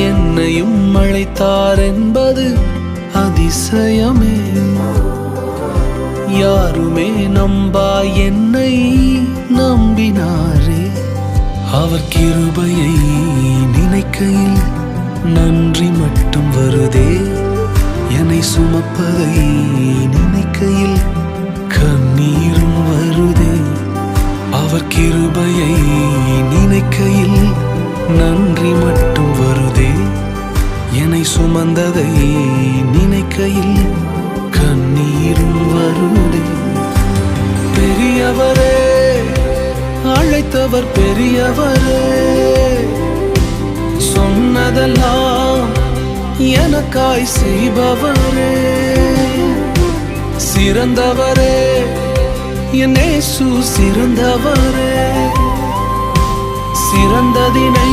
என்னையும் அழைத்தார் என்பது அதிசயமே. யாருமே நம்பா என்னை நம்பினாரே. அவர் கிருபையை நினைக்கையில் நன்றி மட்டும் வருதே. என்னை சுமப்பதை நினைக்கையில் கண்ணீரும் வருதே. அவர் கிருபையை நினைக்கையில் நன்றி மட்டும் வருதே. என்னை சுமந்ததை நினைக்கையில் கண்ணீரும் வருதே. பெரியவரே, அழைத்தவர் பெரியவரே, சொன்னதெல்லாம் எனக்காய் செய்பவரே. சிறந்தவரே, என் இயேசு சிறந்தவரே. சிறந்ததினை